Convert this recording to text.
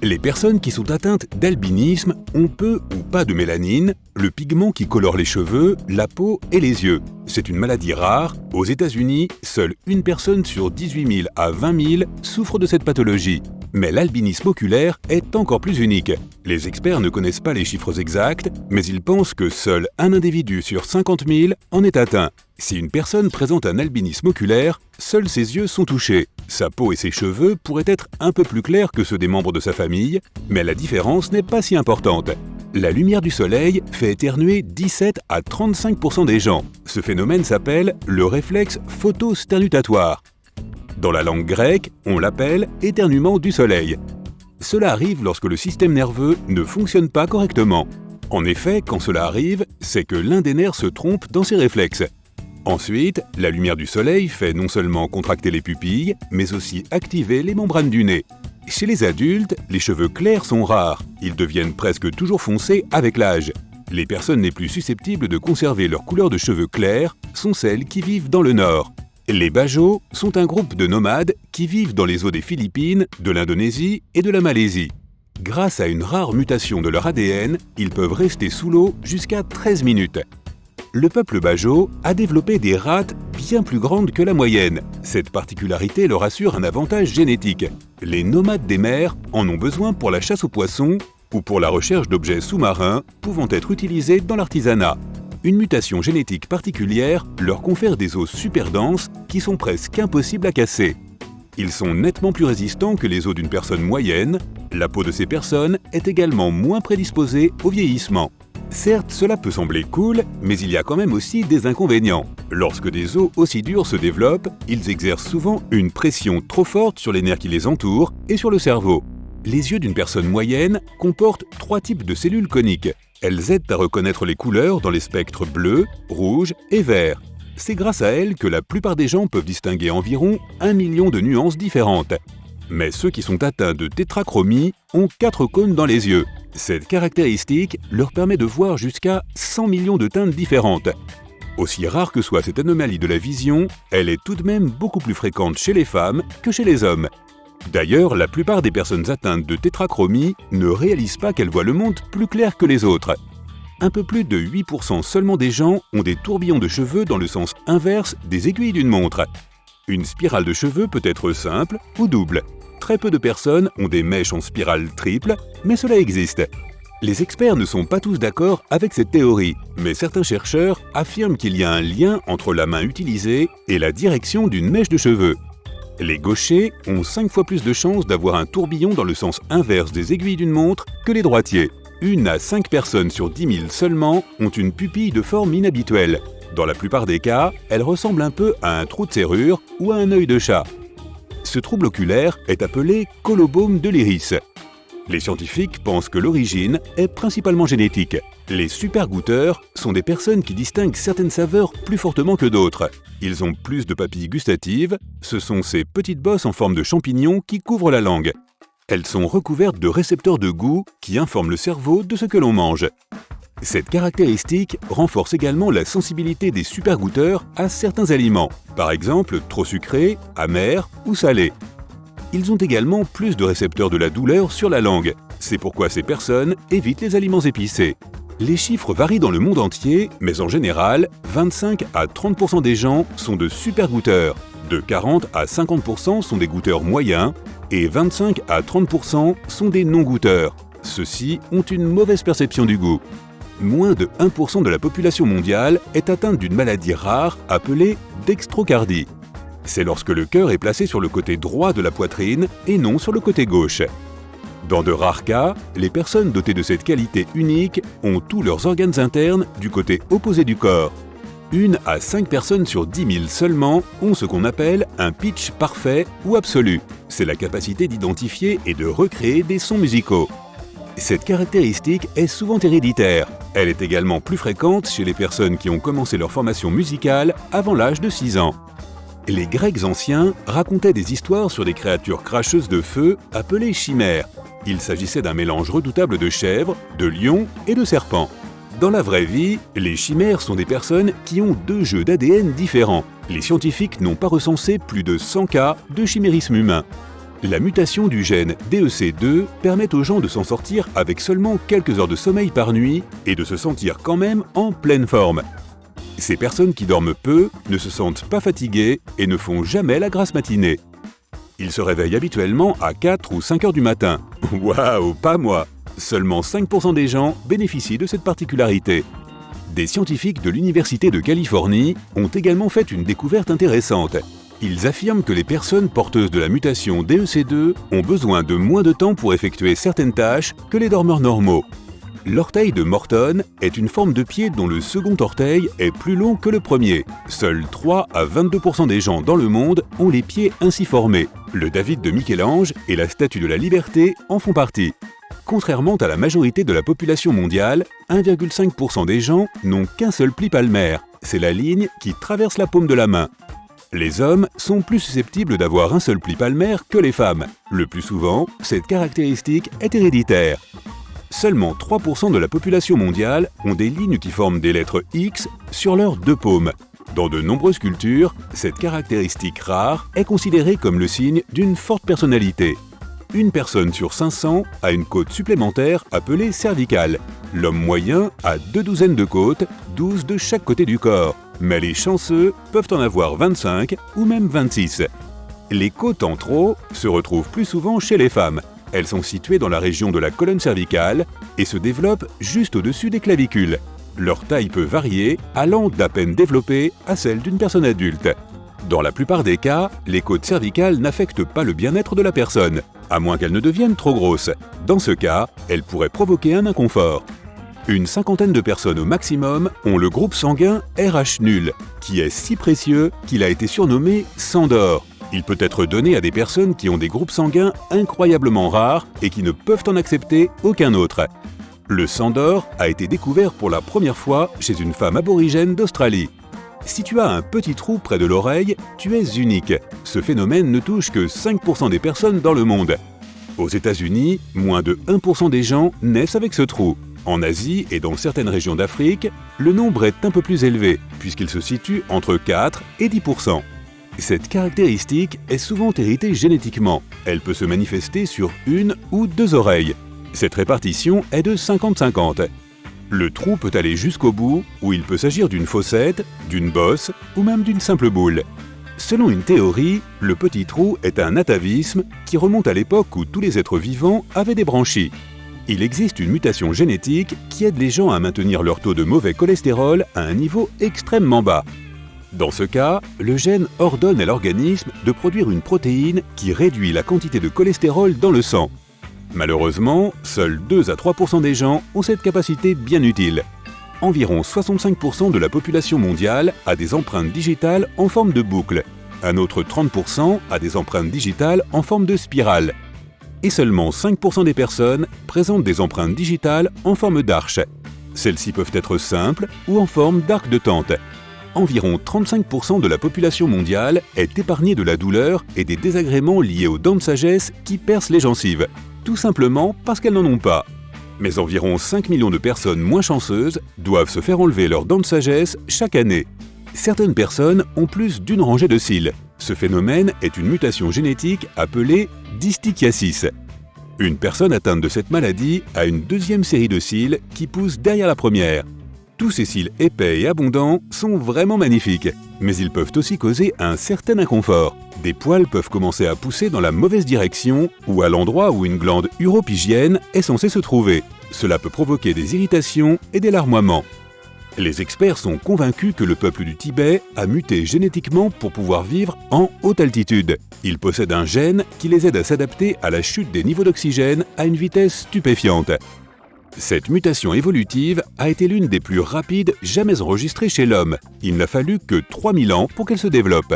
Les personnes qui sont atteintes d'albinisme ont peu ou pas de mélanine, le pigment qui colore les cheveux, la peau et les yeux. C'est une maladie rare. Aux États-Unis, seule une personne sur 18 000 à 20 000 souffre de cette pathologie. Mais l'albinisme oculaire est encore plus unique. Les experts ne connaissent pas les chiffres exacts, mais ils pensent que seul un individu sur 50 000 en est atteint. Si une personne présente un albinisme oculaire, seuls ses yeux sont touchés. Sa peau et ses cheveux pourraient être un peu plus clairs que ceux des membres de sa famille, mais la différence n'est pas si importante. La lumière du soleil fait éternuer 17 à 35% des gens. Ce phénomène s'appelle le réflexe photosternutatoire. Dans la langue grecque, on l'appelle éternuement du soleil. Cela arrive lorsque le système nerveux ne fonctionne pas correctement. En effet, quand cela arrive, c'est que l'un des nerfs se trompe dans ses réflexes. Ensuite, la lumière du soleil fait non seulement contracter les pupilles, mais aussi activer les membranes du nez. Chez les adultes, les cheveux clairs sont rares. Ils deviennent presque toujours foncés avec l'âge. Les personnes les plus susceptibles de conserver leur couleur de cheveux clairs sont celles qui vivent dans le nord. Les Bajau sont un groupe de nomades qui vivent dans les eaux des Philippines, de l'Indonésie et de la Malaisie. Grâce à une rare mutation de leur ADN, ils peuvent rester sous l'eau jusqu'à 13 minutes. Le peuple Bajau a développé des râtes bien plus grandes que la moyenne. Cette particularité leur assure un avantage génétique. Les nomades des mers en ont besoin pour la chasse aux poissons ou pour la recherche d'objets sous-marins pouvant être utilisés dans l'artisanat. Une mutation génétique particulière leur confère des os super denses qui sont presque impossibles à casser. Ils sont nettement plus résistants que les os d'une personne moyenne. La peau de ces personnes est également moins prédisposée au vieillissement. Certes, cela peut sembler cool, mais il y a quand même aussi des inconvénients. Lorsque des os aussi durs se développent, ils exercent souvent une pression trop forte sur les nerfs qui les entourent et sur le cerveau. Les yeux d'une personne moyenne comportent 3 types de cellules coniques. Elles aident à reconnaître les couleurs dans les spectres bleu, rouge et vert. C'est grâce à elles que la plupart des gens peuvent distinguer environ 1 million de nuances différentes. Mais ceux qui sont atteints de tétrachromie ont 4 cônes dans les yeux. Cette caractéristique leur permet de voir jusqu'à 100 millions de teintes différentes. Aussi rare que soit cette anomalie de la vision, elle est tout de même beaucoup plus fréquente chez les femmes que chez les hommes. D'ailleurs, la plupart des personnes atteintes de tétrachromie ne réalisent pas qu'elles voient le monde plus clair que les autres. Un peu plus de 8% seulement des gens ont des tourbillons de cheveux dans le sens inverse des aiguilles d'une montre. Une spirale de cheveux peut être simple ou double. Très peu de personnes ont des mèches en spirale triple, mais cela existe. Les experts ne sont pas tous d'accord avec cette théorie, mais certains chercheurs affirment qu'il y a un lien entre la main utilisée et la direction d'une mèche de cheveux. Les gauchers ont 5 fois plus de chances d'avoir un tourbillon dans le sens inverse des aiguilles d'une montre que les droitiers. 1 à 5 personnes sur 10 000 seulement ont une pupille de forme inhabituelle. Dans la plupart des cas, elle ressemble un peu à un trou de serrure ou à un œil de chat. Ce trouble oculaire est appelé colobome de l'iris. Les scientifiques pensent que l'origine est principalement génétique. Les super-goûteurs sont des personnes qui distinguent certaines saveurs plus fortement que d'autres. Ils ont plus de papilles gustatives, ce sont ces petites bosses en forme de champignons qui couvrent la langue. Elles sont recouvertes de récepteurs de goût qui informent le cerveau de ce que l'on mange. Cette caractéristique renforce également la sensibilité des super-goûteurs à certains aliments, par exemple trop sucrés, amers ou salés. Ils ont également plus de récepteurs de la douleur sur la langue. C'est pourquoi ces personnes évitent les aliments épicés. Les chiffres varient dans le monde entier, mais en général, 25 à 30% des gens sont de super-goûteurs, de 40 à 50% sont des goûteurs moyens, et 25 à 30% sont des non-goûteurs. Ceux-ci ont une mauvaise perception du goût. Moins de 1% de la population mondiale est atteinte d'une maladie rare appelée dextrocardie. C'est lorsque le cœur est placé sur le côté droit de la poitrine et non sur le côté gauche. Dans de rares cas, les personnes dotées de cette qualité unique ont tous leurs organes internes du côté opposé du corps. 1 à 5 personnes sur 10 000 seulement ont ce qu'on appelle un pitch parfait ou absolu. C'est la capacité d'identifier et de recréer des sons musicaux. Cette caractéristique est souvent héréditaire. Elle est également plus fréquente chez les personnes qui ont commencé leur formation musicale avant l'âge de 6 ans. Les Grecs anciens racontaient des histoires sur des créatures cracheuses de feu appelées chimères. Il s'agissait d'un mélange redoutable de chèvres, de lions et de serpents. Dans la vraie vie, les chimères sont des personnes qui ont 2 jeux d'ADN différents. Les scientifiques n'ont pas recensé plus de 100 cas de chimérisme humain. La mutation du gène DEC2 permet aux gens de s'en sortir avec seulement quelques heures de sommeil par nuit et de se sentir quand même en pleine forme. Ces personnes qui dorment peu ne se sentent pas fatiguées et ne font jamais la grasse matinée. Ils se réveillent habituellement à 4 ou 5 heures du matin. Waouh, pas moi! Seulement 5% des gens bénéficient de cette particularité. Des scientifiques de l'Université de Californie ont également fait une découverte intéressante. Ils affirment que les personnes porteuses de la mutation DEC2 ont besoin de moins de temps pour effectuer certaines tâches que les dormeurs normaux. L'orteil de Morton est une forme de pied dont le second orteil est plus long que le premier. Seuls 3 à 22% des gens dans le monde ont les pieds ainsi formés. Le David de Michel-Ange et la Statue de la Liberté en font partie. Contrairement à la majorité de la population mondiale, 1,5% des gens n'ont qu'un seul pli palmaire. C'est la ligne qui traverse la paume de la main. Les hommes sont plus susceptibles d'avoir un seul pli palmaire que les femmes. Le plus souvent, cette caractéristique est héréditaire. Seulement 3% de la population mondiale ont des lignes qui forment des lettres X sur leurs deux paumes. Dans de nombreuses cultures, cette caractéristique rare est considérée comme le signe d'une forte personnalité. Une personne sur 500 a une côte supplémentaire appelée cervicale. L'homme moyen a 2 douzaines de côtes, 12 de chaque côté du corps. Mais les chanceux peuvent en avoir 25 ou même 26. Les côtes en trop se retrouvent plus souvent chez les femmes. Elles sont situées dans la région de la colonne cervicale et se développent juste au-dessus des clavicules. Leur taille peut varier, allant d'à peine développée à celle d'une personne adulte. Dans la plupart des cas, les côtes cervicales n'affectent pas le bien-être de la personne, à moins qu'elles ne deviennent trop grosses. Dans ce cas, elles pourraient provoquer un inconfort. Une cinquantaine de personnes au maximum ont le groupe sanguin RH nul, qui est si précieux qu'il a été surnommé sang d'or. Il peut être donné à des personnes qui ont des groupes sanguins incroyablement rares et qui ne peuvent en accepter aucun autre. Le sang d'or a été découvert pour la première fois chez une femme aborigène d'Australie. Si tu as un petit trou près de l'oreille, tu es unique. Ce phénomène ne touche que 5% des personnes dans le monde. Aux États-Unis, moins de 1% des gens naissent avec ce trou. En Asie et dans certaines régions d'Afrique, le nombre est un peu plus élevé, puisqu'il se situe entre 4 et 10%. Cette caractéristique est souvent héritée génétiquement. Elle peut se manifester sur une ou deux oreilles. Cette répartition est de 50-50. Le trou peut aller jusqu'au bout, où il peut s'agir d'une fossette, d'une bosse ou même d'une simple boule. Selon une théorie, le petit trou est un atavisme qui remonte à l'époque où tous les êtres vivants avaient des branchies. Il existe une mutation génétique qui aide les gens à maintenir leur taux de mauvais cholestérol à un niveau extrêmement bas. Dans ce cas, le gène ordonne à l'organisme de produire une protéine qui réduit la quantité de cholestérol dans le sang. Malheureusement, seuls 2 à 3% des gens ont cette capacité bien utile. Environ 65% de la population mondiale a des empreintes digitales en forme de boucle. Un autre 30% a des empreintes digitales en forme de spirale. Et seulement 5% des personnes présentent des empreintes digitales en forme d'arche. Celles-ci peuvent être simples ou en forme d'arc de tente. Environ 35% de la population mondiale est épargnée de la douleur et des désagréments liés aux dents de sagesse qui percent les gencives, tout simplement parce qu'elles n'en ont pas. Mais environ 5 millions de personnes moins chanceuses doivent se faire enlever leurs dents de sagesse chaque année. Certaines personnes ont plus d'une rangée de cils. Ce phénomène est une mutation génétique appelée distichiasis. Une personne atteinte de cette maladie a une deuxième série de cils qui poussent derrière la première. Tous ces cils épais et abondants sont vraiment magnifiques, mais ils peuvent aussi causer un certain inconfort. Des poils peuvent commencer à pousser dans la mauvaise direction ou à l'endroit où une glande uropygienne est censée se trouver. Cela peut provoquer des irritations et des larmoiements. Les experts sont convaincus que le peuple du Tibet a muté génétiquement pour pouvoir vivre en haute altitude. Ils possèdent un gène qui les aide à s'adapter à la chute des niveaux d'oxygène à une vitesse stupéfiante. Cette mutation évolutive a été l'une des plus rapides jamais enregistrées chez l'homme. Il n'a fallu que 3000 ans pour qu'elle se développe.